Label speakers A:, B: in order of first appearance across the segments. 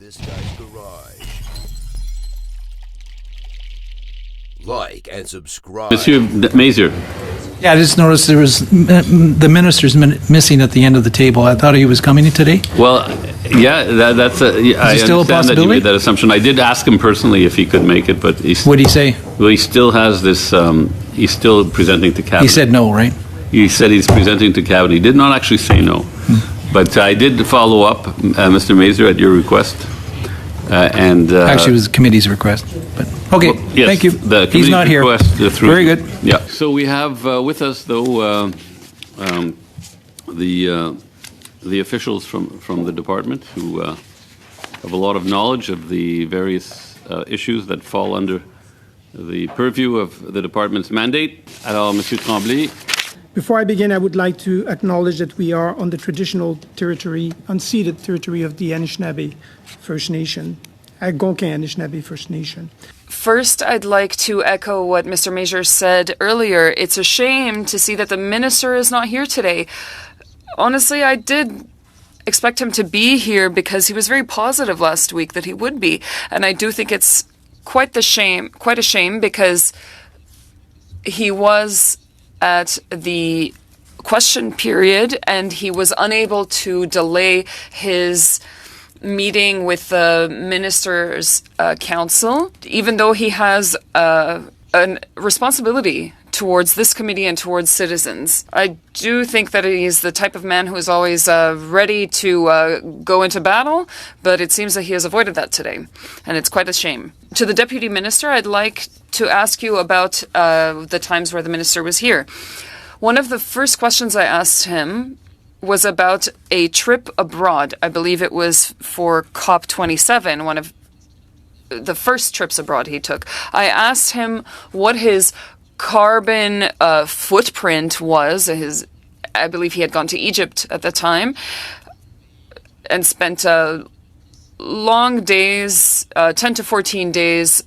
A: this guy's garage. Like and subscribe.
B: Monsieur Mazur.
C: Yeah, I just noticed there was the minister's missing at the end of the table. I thought he was coming in today.
B: Well, yeah, that's a. Yeah, I
C: still a
B: understand that you
C: possibility?
B: made that assumption. I did ask him personally if he could make it, but
C: What did he say?
B: well, he still has this. He's still presenting to cabinet.
C: He said no, right?
B: He said he's presenting to cabinet. He did not actually say no, but I did follow up, Mr. Mazur, at your request, and
C: Actually, it was the committee's request. But okay,
B: well, yes,
C: thank you.
B: the
C: He's not here.
B: request, through-
C: Very good.
B: Yeah. So we have with us, though, the officials from the department who have a lot of knowledge of the various issues that fall under the purview of the department's mandate. Alors, Monsieur Tremblay.
D: Before I begin, I would like to acknowledge that we are on the traditional territory, unceded territory of the Anishinaabe First Nation, Algonquin Anishinaabe First Nation.
E: First, I'd like to echo what Mr. Mazur said earlier. It's a shame to see that the minister is not here today. Honestly, I did expect him to be here because he was very positive last week that he would be. And I do think it's quite a shame because he was at the question period and he was unable to delay his meeting with the Minister's Council, even though he has a responsibility towards this committee and towards citizens. I do think that he's the type of man who is always ready to go into battle, but it seems that he has avoided that today, and it's quite a shame. To the Deputy Minister, I'd like to ask you about the times where the Minister was here. One of the first questions I asked him was about a trip abroad. I believe it was for COP27, one of the first trips abroad he took. I asked him what his carbon footprint was. I believe he had gone to Egypt at the time and spent long days, 10 to 14 days,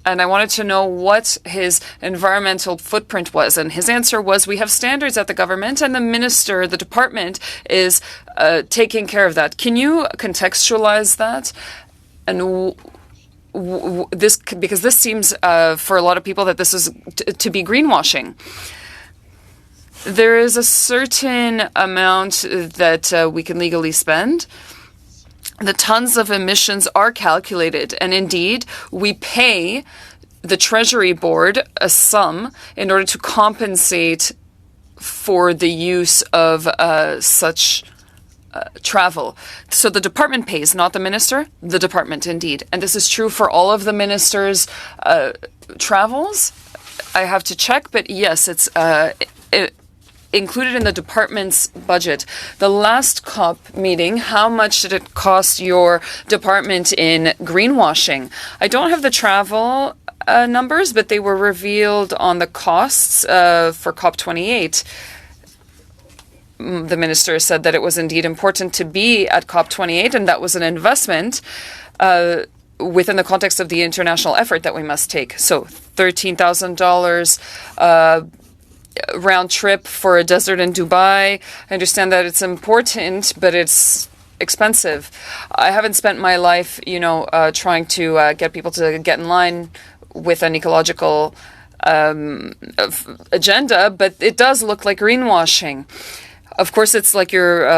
E: and I wanted to know what his environmental footprint was. And his answer was, we have standards at the government and the department is taking care of that. Can you contextualize that? And because this seems for a lot of people that this is to be greenwashing. There is a certain amount that we can legally spend. The tons of emissions are calculated, and indeed, we pay the Treasury Board a sum in order to compensate for the use of such travel. So the department pays, not the minister, the department indeed. And this is true for all of the ministers' travels. I have to check, but yes, it's included in the department's budget. The last COP meeting, how much did it cost your department in greenwashing? I don't have the travel numbers, but they were revealed on the costs for COP28. The minister said that it was indeed important to be at COP28, and that was an investment within the context of the international effort that we must take. So $13,000 round trip for a desert in Dubai. I understand that it's important, but it's expensive. I haven't spent my life, trying to get people to get in line with an ecological agenda, but it does look like greenwashing. Of course, it's like you're,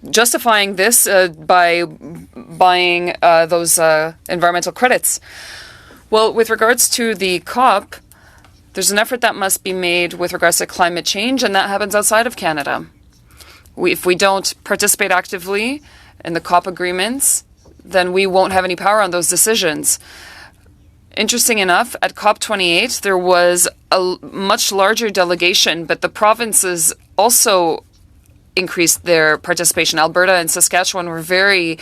E: justifying this by buying those environmental credits. Well, with regards to the COP, there's an effort that must be made with regards to climate change, and that happens outside of Canada. If we don't participate actively in the COP agreements, then we won't have any power on those decisions. Interesting enough, at COP28, there was a much larger delegation, but the provinces also increased their participation. Alberta and Saskatchewan were very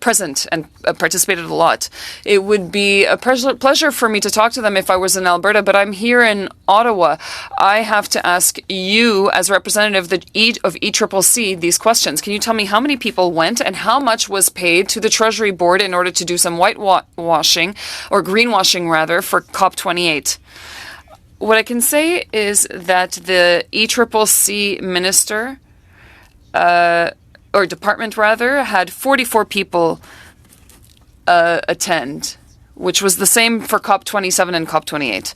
E: present and participated a lot. It would be a pleasure for me to talk to them if I was in Alberta, but I'm here in Ottawa. I have to ask you, as representative of ECCC, these questions. Can you tell me how many people went and how much was paid to the Treasury Board in order to do some whitewashing, or greenwashing rather, for COP28? What I can say is that the ECCC minister or department rather, had 44 people attend, which was the same for COP27 and COP28.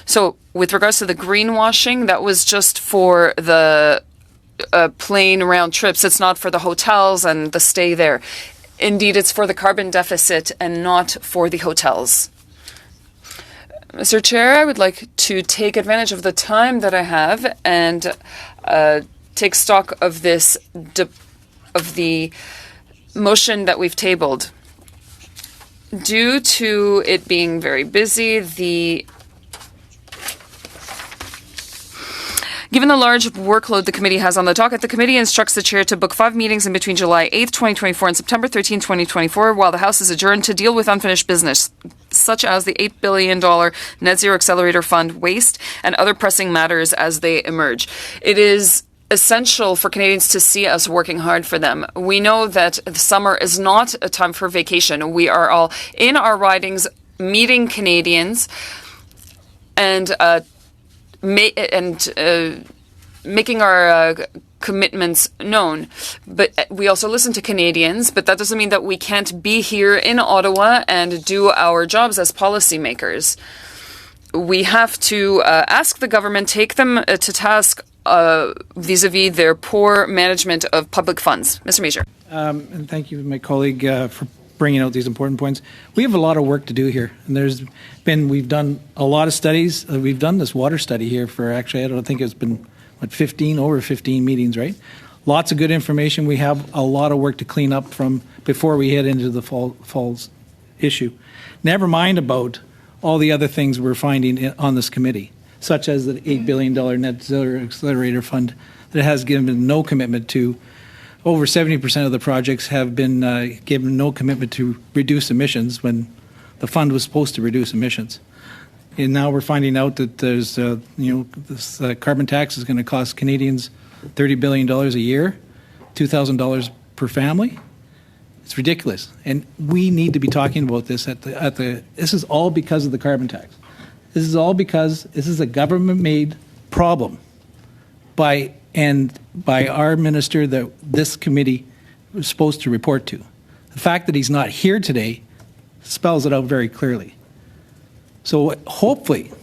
E: So with regards to the greenwashing, that was just for the plane round trips. It's not for the hotels and the stay there. Indeed, it's for the carbon deficit and not for the hotels. Mr. Chair, I would like to take advantage of the time that I have and take stock of this, of the motion that we've tabled. Due to it being very busy, given the large workload the committee has on the docket, the committee instructs the chair to book 5 meetings in between July 8th, 2024 and September 13th, 2024, while the House is adjourned to deal with unfinished business, such as the $8 billion Net Zero Accelerator Fund waste and other pressing matters as they emerge. It is essential for Canadians to see us working hard for them. We know that the summer is not a time for vacation. We are all in our ridings meeting Canadians and making our commitments known. But we also listen to Canadians, but that doesn't mean that we can't be here in Ottawa and do our jobs as policymakers. We have to ask the government, take them to task vis-a-vis their poor management of public funds. Mr. Major.
C: And thank you, my colleague, for bringing out these important points. We have a lot of work to do here, and we've done a lot of studies. We've done this water study here for actually, I don't think it's been, over 15 meetings, right? Lots of good information. We have a lot of work to clean up from before we head into the fall's issue. Never mind about all the other things we're finding on this committee, such as the $8 billion Net Zero Accelerator Fund that has given no commitment to. Over 70% of the projects have been given no commitment to reduce emissions when the fund was supposed to reduce emissions. And now we're finding out that there's, this carbon tax is going to cost Canadians $30 billion a year, $2,000 per family. It's ridiculous. And we need to be talking about this this is all because of the carbon tax. This is all because this is a government-made problem by our minister that this committee was supposed to report to. The fact that he's not here today spells it out very clearly. So hopefully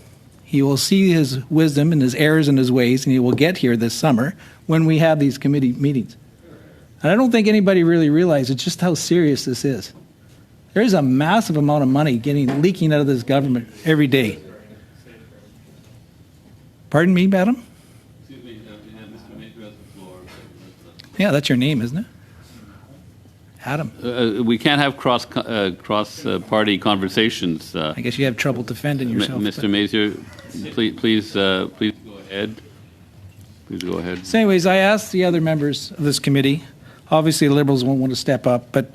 C: he will see his wisdom and his errors in his ways, and he will get here this summer when we have these committee meetings. And I don't think anybody really realizes just how serious this is. There is a massive amount of money leaking out of this government every day. Pardon me, madam?
B: Excuse me, Mr. Major has the floor.
C: Yeah, that's your name, isn't it? Adam.
B: We can't have cross-party conversations.
C: I guess you have trouble defending yourself.
B: Mr. Major, please go ahead. Please go ahead.
C: So anyways, I asked the other members of this committee, obviously the Liberals won't want to step up, but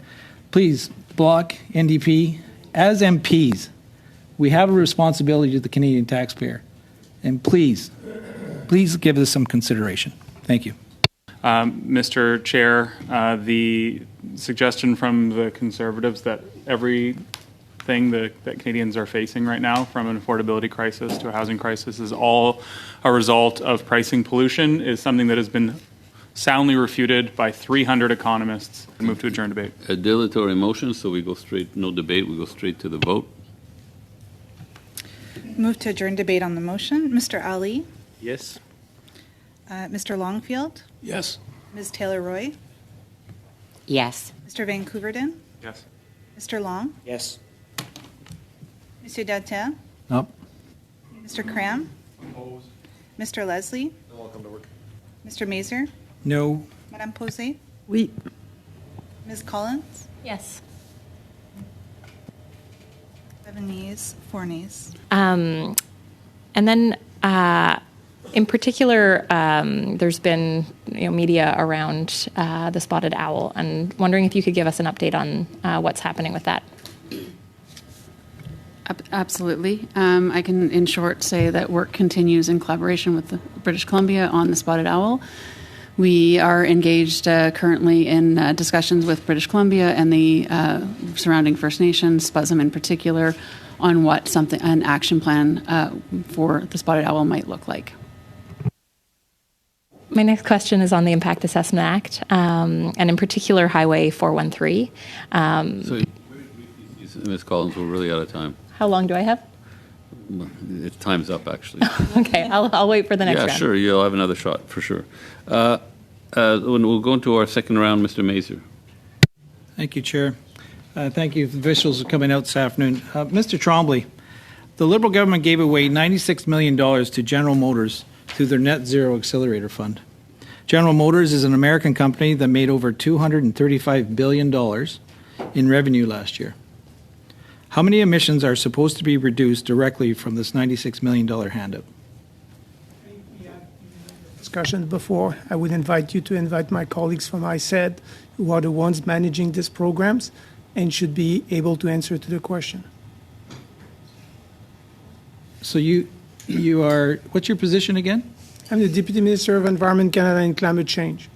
C: please, Bloc, NDP, as MPs, we have a responsibility to the Canadian taxpayer. And please give this some consideration. Thank you.
F: Mr. Chair, the suggestion from the Conservatives that everything that Canadians are facing right now, from an affordability crisis to a housing crisis, is all a result of pricing pollution is something that has been soundly refuted by 300 economists. Move to adjourn debate.
B: A dilatory motion, so we go straight, no debate, we go straight to the vote.
G: Move to adjourn debate on the motion. Mr. Ali?
F: Yes.
G: Mr. Longfield?
A: Yes.
G: Ms. Taylor-Roy?
H: Yes.
G: Mr. Vancouverden?
F: Yes.
G: Mr. Long?
A: Yes.
G: Monsieur Datin?
C: Nope.
G: Mr. Cram?
F: Opposed.
G: Mr. Leslie?
A: No, I'll come to work.
G: Mr. Mazer?
C: No.
G: Madame Posey?
H: Oui.
G: Ms. Collins?
H: Yes.
G: 7 yeas, 4 nays.
H: And then, in particular, there's been media around the spotted owl, and wondering if you could give us an update on what's happening with that.
I: Absolutely. I can, in short, say that work continues in collaboration with British Columbia on the spotted owl. We are engaged currently in discussions with British Columbia and the surrounding First Nations, Spuzum in particular, on what an action plan for the spotted owl might look like.
H: My next question is on the Impact Assessment Act, and in particular Highway 413.
B: So, Ms. Collins, we're really out of time.
H: How long do I have?
B: Time's up, actually.
H: Okay, I'll wait for the next round.
B: Yeah, sure. You'll have another shot, for sure. We'll go into our second round, Mr. Mazur.
C: Thank you, Chair. Thank you, officials, for coming out this afternoon. Mr. Trombley, the Liberal government gave away $96 million to General Motors through their Net Zero Accelerator Fund. General Motors is an American company that made over $235 billion in revenue last year. How many emissions are supposed to be reduced directly from this $96 million handout?
D: Discussion before, I would invite you to invite my colleagues from ISED, who are the ones managing these programs and should be able to answer to the question.
C: So you are, what's your position again?
D: I'm the Deputy Minister of Environment, Canada and Climate Change.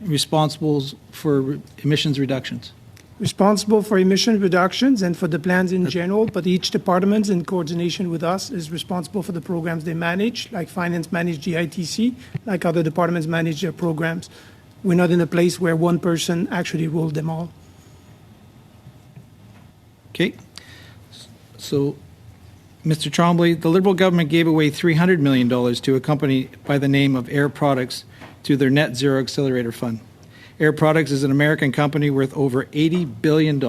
C: Responsible for emissions reductions.
D: Responsible for emission reductions and for the plans in general, but each department in coordination with us is responsible for the programs they manage, like finance manage the ITC, like other departments manage their programs. We're not in a place where one person actually ruled them all.
C: Okay. So, Mr. Trombley, the Liberal government gave away $300 million to a company by the name of Air Products through their Net Zero Accelerator Fund. Air Products is an American company worth over $80 billion.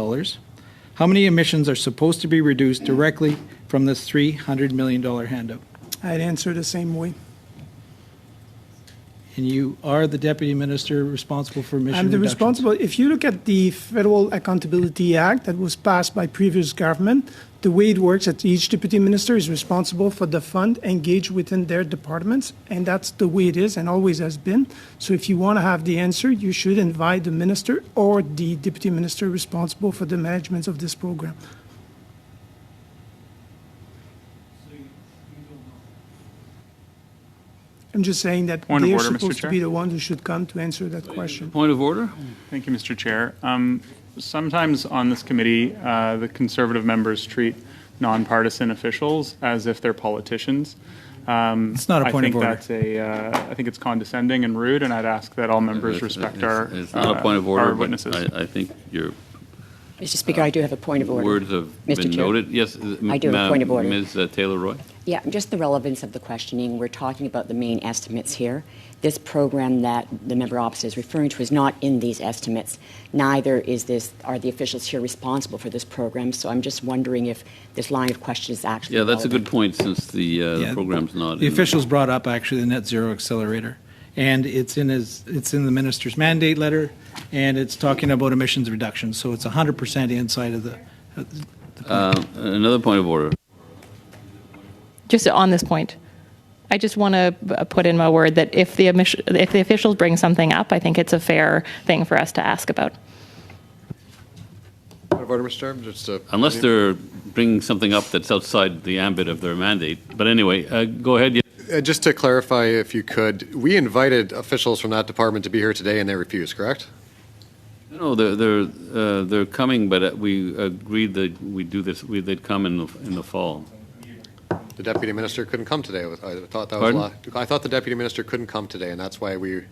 C: How many emissions are supposed to be reduced directly from this $300 million handout?
D: I'd answer the same way.
C: And you are the Deputy Minister responsible for emission
D: I'm the
C: reductions?
D: responsible. If you look at the Federal Accountability Act that was passed by previous government, the way it works is each Deputy Minister is responsible for the fund engaged within their departments, and that's the way it is and always has been. So if you want to have the answer, you should invite the Minister or the Deputy Minister responsible for the management of this program. I'm just saying that
F: Point of
D: they're
F: order, Mr.
D: supposed to
F: Chair.
D: be the ones who should come to answer that question.
B: Point of order?
F: Thank you, Mr. Chair. Sometimes on this committee, the Conservative members treat nonpartisan officials as if they're politicians.
C: It's not a point of order.
F: I think it's condescending and rude, and I'd ask that all members respect our
B: It's not a point of order,
F: our
B: but
F: witnesses.
B: I think your
J: Mr. Speaker, I do have a point of order.
B: words have
J: Mr.
B: been
J: Chair.
B: noted. Yes,
J: I do have a point of order.
B: Ms. Taylor-Roy.
J: Yeah, just the relevance of the questioning. We're talking about the main estimates here. This program that the member opposite is referring to is not in these estimates. Neither are the officials here responsible for this program. So I'm just wondering if this line of question is actually
B: Yeah, that's a
J: relevant.
B: good point since the program's not.
C: The
B: in-
C: officials brought up actually the Net Zero Accelerator, and it's in the minister's mandate letter, and it's talking about emissions reduction. So it's 100% inside of the.
B: Another point of order.
H: Just on this point, I just want to put in my word that if the officials bring something up, I think it's a fair thing for us to ask about.
K: Point of order, Mr. Chair. Just
B: Unless they're bringing something up that's outside the ambit of their mandate. But anyway, go ahead. Yeah.
K: just to clarify, if you could, we invited officials from that department to be here today, and they refused, correct?
B: No, they're coming, but we agreed that we do this. They'd come in the fall.
K: The deputy minister couldn't come today. I thought that
B: Pardon?
K: was I thought the deputy minister couldn't come today, and that's why we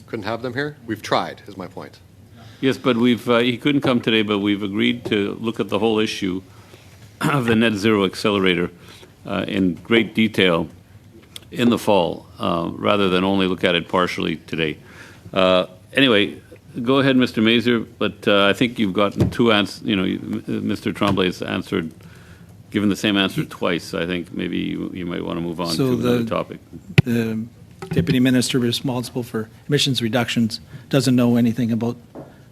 K: couldn't have them here. We've tried, is my point.
B: Yes, but he couldn't come today, but we've agreed to look at the whole issue of the Net Zero Accelerator in great detail in the fall, rather than only look at it partially today. Anyway, go ahead, Mr. Mazur, but I think you've gotten two answers. Mr. Tremblay has given the same answer twice. I think maybe you might want to move on to another topic.
C: The Deputy Minister responsible for emissions reductions doesn't know anything about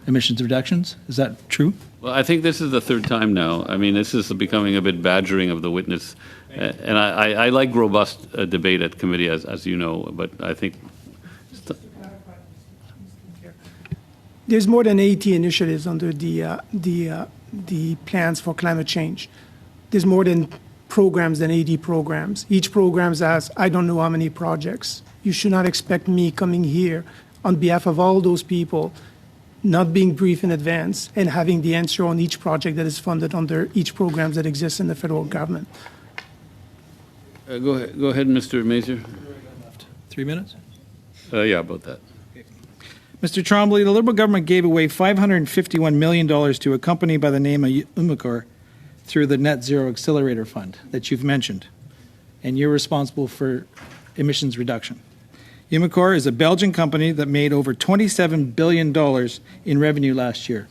C: emissions reductions. Is that true?
B: Well, I think this is the third time now. I mean, this is becoming a bit badgering of the witness. And I like robust debate at committee, as you know, but I think...
D: There's more than 80 initiatives under the plans for climate change. There's more than programs than 80 programs. Each program has, I don't know how many projects. You should not expect me coming here on behalf of all those people, not being brief in advance, and having the answer on each project that is funded under each program that exists in the federal government.
B: Go ahead, Mr. Mazur.
C: 3 minutes?
B: Yeah, about that.
C: Mr. Trombley, the Liberal government gave away $551 million to a company by the name of Umicore through the Net Zero Accelerator Fund that you've mentioned, and you're responsible for emissions reduction. Umicore is a Belgian company that made over $27 billion in revenue last year.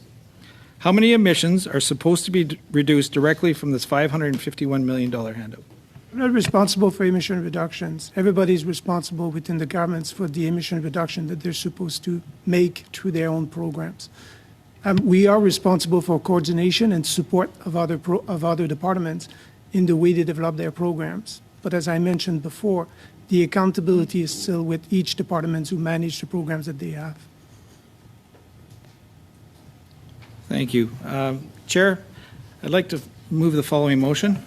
C: How many emissions are supposed to be reduced directly from this $551 million handout?
D: I'm not responsible for emission reductions. Everybody's responsible within the governments for the emission reduction that they're supposed to make through their own programs. We are responsible for coordination and support of other departments in the way they develop their programs. But as I mentioned before, the accountability is still with each department who manage the programs that they have.
C: Thank you. Chair, I'd like to move the following motion.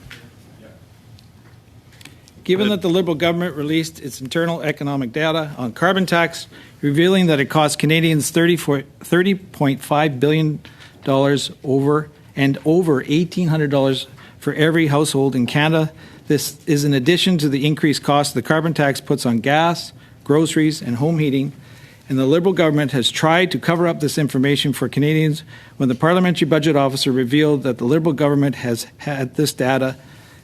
C: Given that the Liberal government released its internal economic data on carbon tax, revealing that it cost Canadians $30.5 billion over $1,800 for every household in Canada, this is in addition to the increased cost the carbon tax puts on gas, groceries, and home heating, and the Liberal government has tried to cover up this information for Canadians when the Parliamentary Budget Officer revealed that the Liberal government has had this data.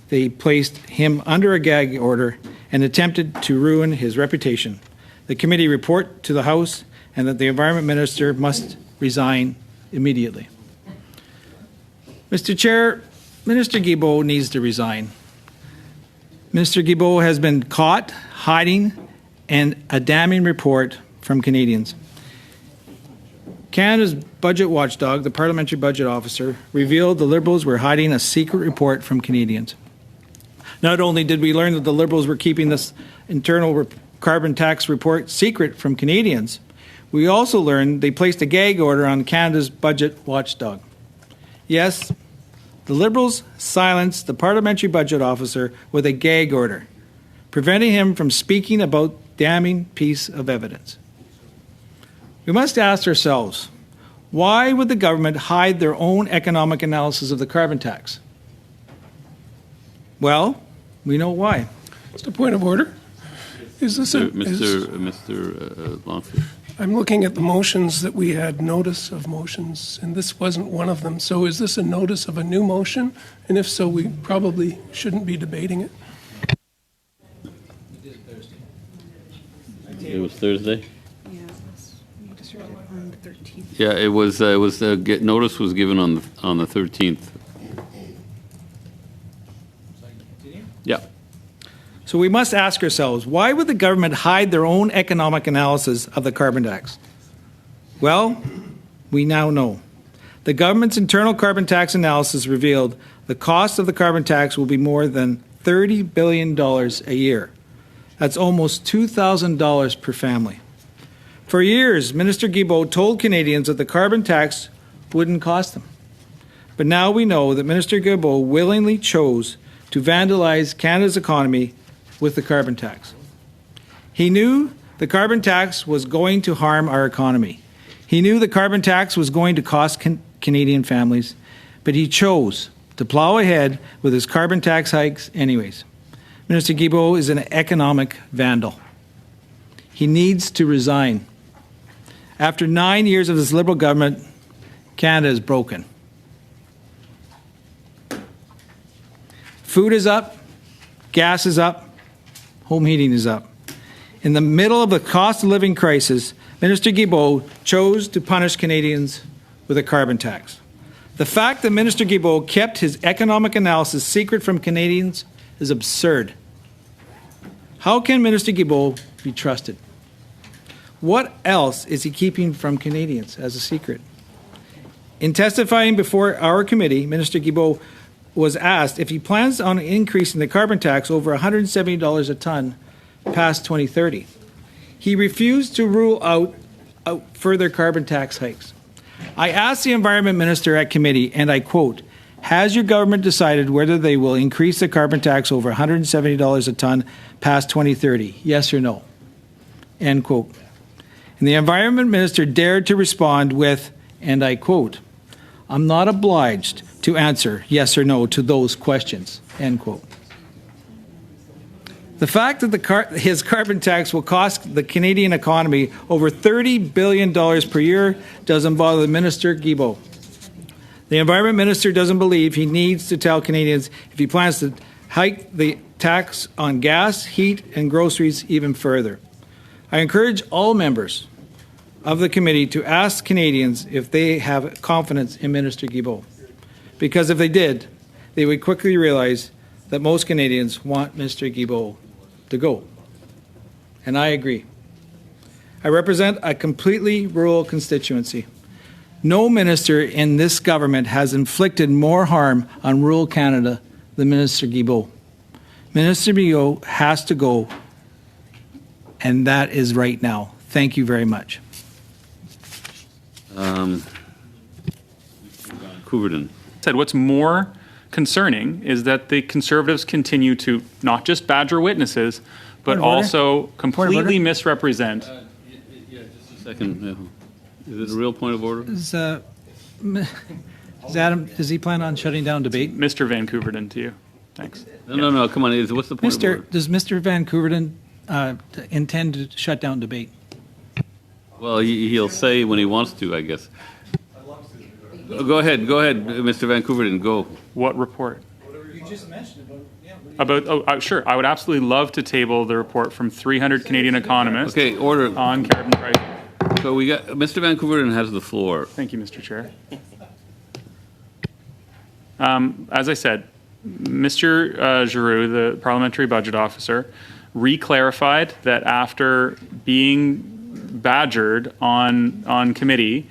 C: They placed him under a gag order and attempted to ruin his reputation. The committee report to the House and that the Environment Minister must resign immediately. Mr. Chair, Minister Guibolt needs to resign. Minister Guibolt has been caught hiding and a damning report from Canadians. Canada's budget watchdog, the Parliamentary Budget Officer, revealed the Liberals were hiding a secret report from Canadians. Not only did we learn that the Liberals were keeping this internal carbon tax report secret from Canadians, we also learned they placed a gag order on Canada's budget watchdog. Yes, the Liberals silenced the Parliamentary Budget Officer with a gag order, preventing him from speaking about damning piece of evidence. We must ask ourselves, why would the government hide their own economic analysis of the carbon tax? Well, we know why.
L: Just a point of order. Is this
B: Mr. Longfield?
L: I'm looking at the motions that we had notice of motions, and this wasn't one of them. So is this a notice of a new motion? And if so, we probably shouldn't be debating it.
B: It was Thursday?
G: Yeah, we just heard it on the 13th.
B: Yeah, notice was given on the 13th. Yeah.
C: So we must ask ourselves, why would the government hide their own economic analysis of the carbon tax? Well, we now know. The government's internal carbon tax analysis revealed the cost of the carbon tax will be more than $30 billion a year. That's almost $2,000 per family. For years, Minister Guibolt told Canadians that the carbon tax wouldn't cost them. But now we know that Minister Guibolt willingly chose to vandalize Canada's economy with the carbon tax. He knew the carbon tax was going to harm our economy. He knew the carbon tax was going to cost Canadian families, but he chose to plow ahead with his carbon tax hikes anyways. Minister Guibolt is an economic vandal. He needs to resign. After 9 years of this Liberal government, Canada is broken. Food is up, gas is up, home heating is up. In the middle of the cost of living crisis, Minister Guibolt chose to punish Canadians with a carbon tax. The fact that Minister Guibolt kept his economic analysis secret from Canadians is absurd. How can Minister Guibolt be trusted? What else is he keeping from Canadians as a secret? In testifying before our committee, Minister Guibolt was asked if he plans on increasing the carbon tax over $170 a ton past 2030. He refused to rule out further carbon tax hikes. I asked the Environment Minister at committee, and I quote, "Has your government decided whether they will increase the carbon tax over $170 a ton past 2030? Yes or no?" End quote. And the Environment Minister dared to respond with, and I quote, "I'm not obliged to answer yes or no to those questions." End quote. The fact that his carbon tax will cost the Canadian economy over $30 billion per year doesn't bother Minister Guibolt. The Environment Minister doesn't believe he needs to tell Canadians if he plans to hike the tax on gas, heat, and groceries even further. I encourage all members of the committee to ask Canadians if they have confidence in Minister Guibolt. Because if they did, they would quickly realize that most Canadians want Mr. Guibolt to go. And I agree. I represent a completely rural constituency. No minister in this government has inflicted more harm on rural Canada than Minister Guibolt. Minister Guibolt has to go, and that is right now. Thank you very much.
B: Couverton.
F: Said what's more concerning is that the Conservatives continue to not just badger witnesses, but also completely misrepresent.
B: Yeah, just a second. Is it a real point of order?
C: Is Adam, does he plan on shutting down debate?
F: Mr. Van Couverton, to you. Thanks.
B: No, come on. What's the point of order?
C: Does Mr. Van Couverton intend to shut down debate?
B: Well, he'll say when he wants to, I guess. Go ahead, Mr. Van Couverton, go.
F: What report?
C: You just mentioned
F: Sure. I would absolutely love to table the report from 300 Canadian economists.
B: Okay, order.
F: On carbon pricing.
B: So we got Mr. Van Couverton has the floor.
F: Thank you, Mr. Chair. As I said, Mr. Giroux, the parliamentary budget officer, re-clarified that after being badgered on committee,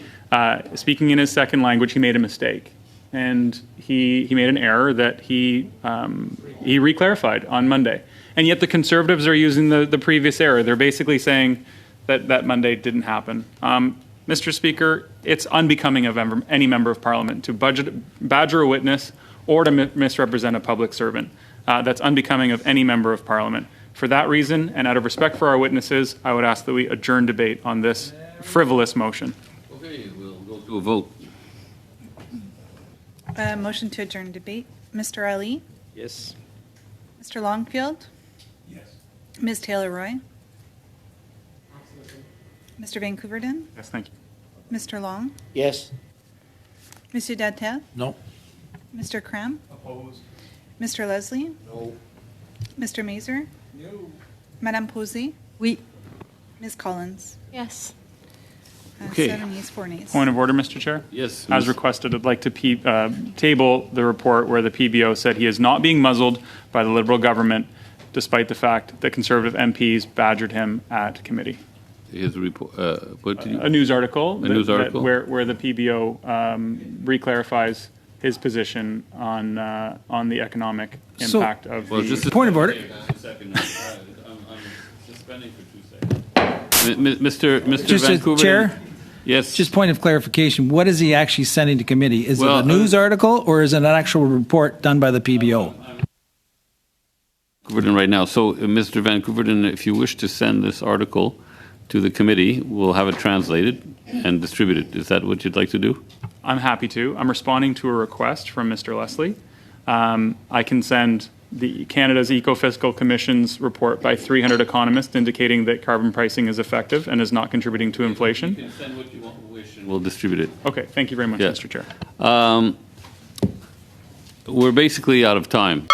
F: speaking in his second language, he made a mistake. And he made an error that he re-clarified on Monday. And yet the Conservatives are using the previous error. They're basically saying that Monday didn't happen. Mr. Speaker, it's unbecoming of any member of Parliament to badger a witness or to misrepresent a public servant. That's unbecoming of any member of Parliament. For that reason, and out of respect for our witnesses, I would ask that we adjourn debate on this frivolous motion.
B: Okay, we'll go to a vote.
G: Motion to adjourn debate. Mr. Ali?
F: Yes.
G: Mr. Longfield?
L: Yes.
G: Ms. Taylor-Roy? Mr. Van Couverton?
F: Yes, thank you.
G: Mr. Long?
M: Yes.
G: Monsieur Datel?
M: No.
G: Mr. Cram?
F: Opposed.
G: Mr. Leslie?
M: No.
G: Mr. Mazer?
L: No.
G: Madame Posey?
H: Oui.
G: Ms. Collins?
H: Yes.
B: Okay.
G: 7 yeas, 4 nays.
F: Point of order, Mr. Chair?
B: Yes.
F: As requested, I'd like to table the report where the PBO said he is not being muzzled by the Liberal government, despite the fact that Conservative MPs badgered him at committee.
B: His report.
F: A news article.
B: News article
F: where the PBO re-clarifies his position on the economic impact of
B: well,
F: the.
B: just
C: Point of order.
B: I'm suspending for 2 seconds. Mr.
C: Just
B: Van Couverton.
C: Chair?
B: Yes.
C: Just point of clarification. What is he actually sending to committee? Is it a news article or is it an actual report done by the PBO?
B: Couverton right now. So, Mr. Van Couverton, if you wish to send this article to the committee, we'll have it translated and distributed. Is that what you'd like to do?
F: I'm happy to. I'm responding to a request from Mr. Leslie. I can send the Canada's Eco-Fiscal Commission's report by 300 economists indicating that carbon pricing is effective and is not contributing to inflation.
B: You can send what you wish and we'll distribute it.
F: Okay, thank you very much, Mr. Chair.
B: We're basically out of time.